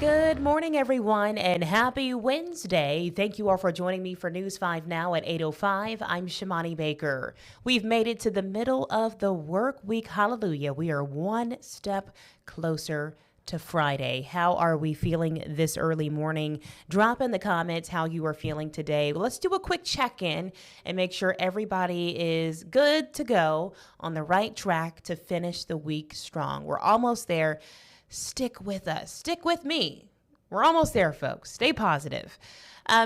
Good morning, everyone, and happy Wednesday. Thank you all for joining me for News 5 Now at 8:05. I'm Shimani Baker. We've made it to the middle of the work week. Hallelujah. We are one step closer to Friday. How are we feeling this early morning? Drop in the comments how you are feeling today. Let's do a quick check-in and make sure everybody is good to go on the right track to finish the week strong. We're almost there. Stick with us. Stick with me. We're almost there, folks. Stay positive.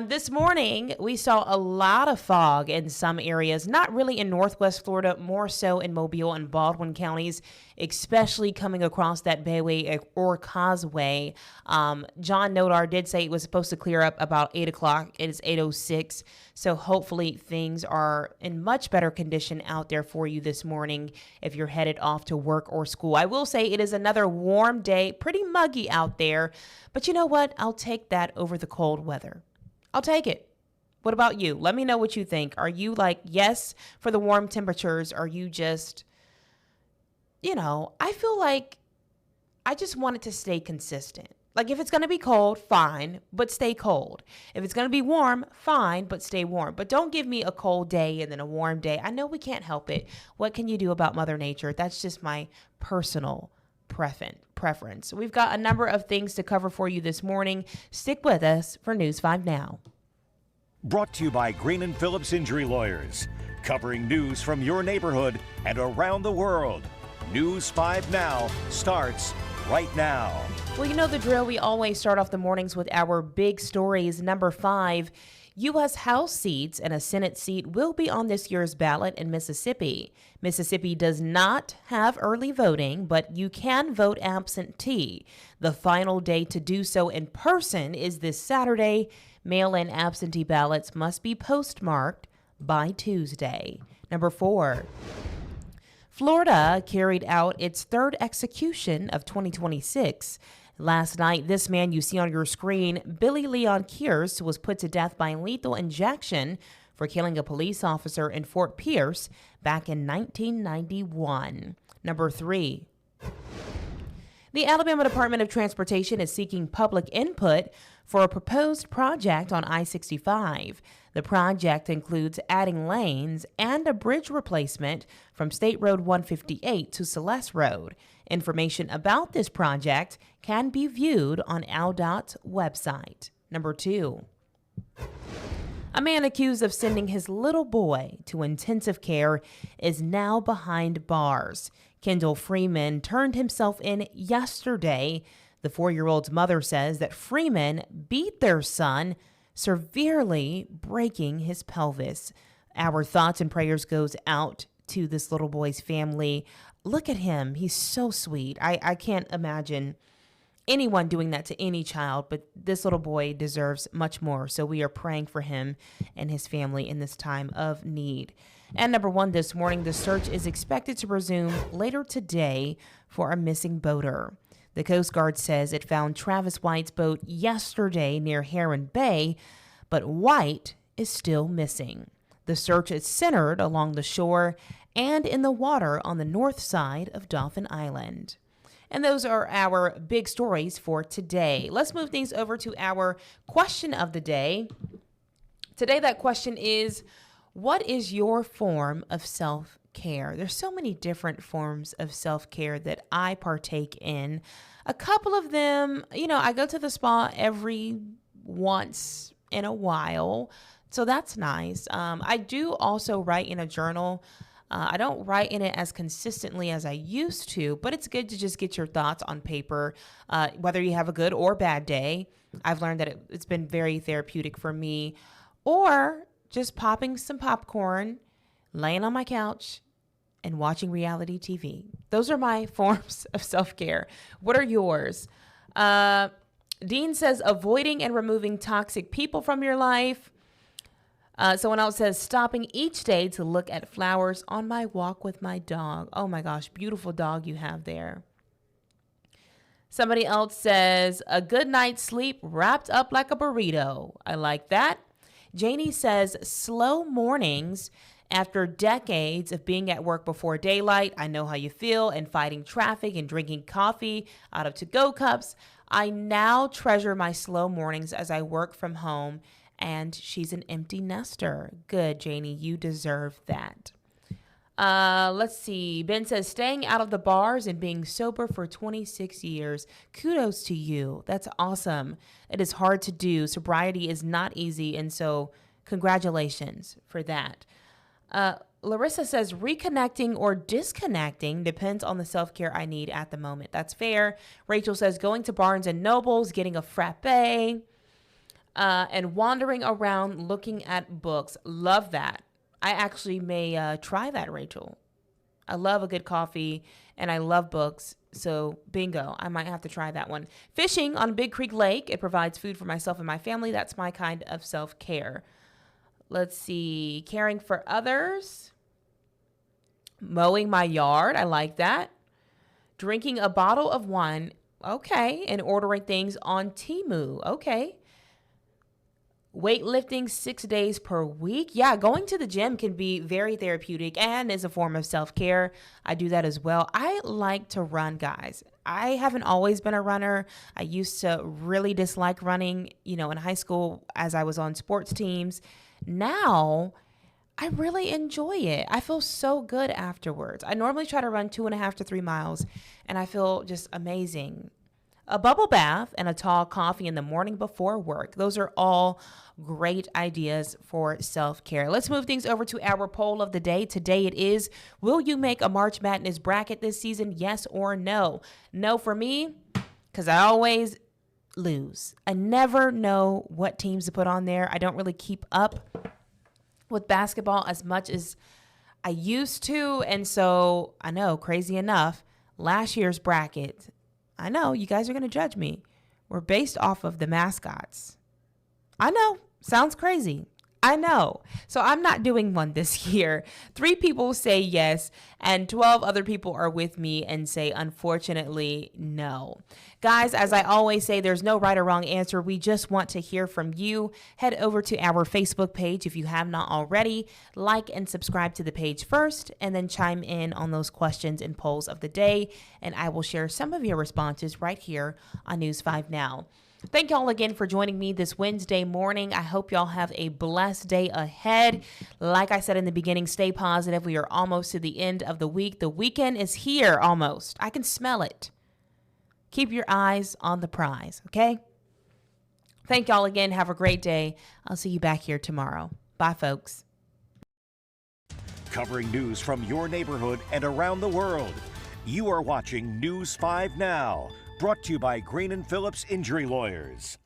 This morning, we saw a lot of fog in some areas, not really in Northwest Florida, more so in Mobile and Baldwin counties, especially coming across that Bayway or Causeway. John Nodar did say it was supposed to clear up about 8 o'clock. It is 8:06. So hopefully things are in much better condition out there for you this morning if you're headed off to work or school. I will say it is another warm day, pretty muggy out there. But you know what? I'll take that over the cold weather. I'll take it. What about you? Let me know what you think. Are you like, yes, for the warm temperatures? Are you just, I feel like I just want it to stay consistent. Like if it's going to be cold, fine, but stay cold. If it's going to be warm, fine, but stay warm. But don't give me a cold day and then a warm day. I know we can't help it. What can you do about Mother Nature? That's just my personal preference. We've got a number of things to cover for you this morning. Stick with us for News 5 Now. Brought to you by Green & Phillips Injury Lawyers, covering news from your neighborhood and around the world. News 5 Now starts right now. Well, you know the drill. We always start off the mornings with our big stories. Number 5, U.S. House seats and a Senate seat will be on this year's ballot in Mississippi. Mississippi does not have early voting, but you can vote absentee. The final day to do so in person is this Saturday. Mail-in absentee ballots must be postmarked by Tuesday. Number 4. Florida carried out its third execution of 2026. Last night, this man you see on your screen, Billy Leon Kearse, was put to death by lethal injection for killing a police officer in Fort Pierce back in 1991. Number 3. The Alabama Department of Transportation is seeking public input for a proposed project on I-65. The project includes adding lanes and a bridge replacement from State Road 158 to Celeste Road. Information about this project can be viewed on ALDOT's website. Number 2. A man accused of sending his little boy to intensive care is now behind bars. Kendall Freeman turned himself in yesterday. The 4-year-old's mother says that Freeman beat their son, severely breaking his pelvis. Our thoughts and prayers goes out to this little boy's family. Look at him. He's so sweet. I can't imagine anyone doing that to any child, but this little boy deserves much more. So we are praying for him and his family in this time of need. And number 1 this morning, the search is expected to resume later today for a missing boater. The Coast Guard says it found Travis White's boat yesterday near Heron Bay, but White is still missing. The search is centered along the shore and in the water on the north side of Dolphin Island. And those are our big stories for today. Let's move things over to our question of the day. Today, that question is, what is your form of self-care? There's so many different forms of self-care that I partake in. A couple of them, I go to the spa every once in a while, so that's nice. I do also write in a journal. I don't write in it as consistently as I used to, but it's good to just get your thoughts on paper, whether you have a good or bad day. I've learned that it's been very therapeutic for me. Or just popping some popcorn, laying on my couch, and watching reality TV. Those are my forms of self-care. What are yours? Dean says avoiding and removing toxic people from your life. Someone else says stopping each day to look at flowers on my walk with my dog. Oh my gosh, beautiful dog you have there. Somebody else says a good night's sleep wrapped up like a burrito. I like that. Janie says slow mornings. After decades of being at work before daylight, I know how you feel, and fighting traffic and drinking coffee out of to-go cups. I now treasure my slow mornings as I work from home, and she's an empty nester. Good, Janie. You deserve that. Let's see. Ben says, staying out of the bars and being sober for 26 years. Kudos to you. That's awesome. It is hard to do. Sobriety is not easy. And so congratulations for that. Larissa says, reconnecting or disconnecting depends on the self-care I need at the moment. That's fair. Rachel says, going to Barnes and Nobles, getting a frappe, and wandering around looking at books. Love that. I actually may try that, Rachel. I love a good coffee and I love books. So bingo, I might have to try that one. Fishing on Big Creek Lake. It provides food for myself and my family. That's my kind of self-care. Let's see. Caring for others. Mowing my yard. I like that. Drinking a bottle of wine. Okay. And ordering things on Temu. Okay. Weightlifting 6 days per week. Yeah, going to the gym can be very therapeutic and is a form of self-care. I do that as well. I like to run, guys. I haven't always been a runner. I used to really dislike running, in high school as I was on sports teams. Now, I really enjoy it. I feel so good afterwards. I normally try to run 2.5 to 3 miles, and I feel just amazing. A bubble bath and a tall coffee in the morning before work. Those are all great ideas for self-care. Let's move things over to our poll of the day. Today it is, will you make a March Madness bracket this season? Yes or no? No for me, because I always lose. I never know what teams to put on there. I don't really keep up with basketball as much as I used to. And so I know, crazy enough, last year's bracket, I know you guys are going to judge me. We're based off of the mascots. I know. Sounds crazy. I know. So I'm not doing one this year. 3 people say yes, and 12 other people are with me and say, unfortunately, no. Guys, as I always say, there's no right or wrong answer. We just want to hear from you. Head over to our Facebook page if you have not already. Like and subscribe to the page first, and then chime in on those questions and polls of the day, and I will share some of your responses right here on News 5 Now. Thank y'all again for joining me this Wednesday morning. I hope y'all have a blessed day ahead. Like I said in the beginning, stay positive. We are almost to the end of the week. The weekend is here almost. I can smell it. Keep your eyes on the prize, okay? Thank y'all again. Have a great day. I'll see you back here tomorrow. Bye, folks. Covering news from your neighborhood and around the world. You are watching News 5 Now. Brought to you by Green & Phillips Injury Lawyers.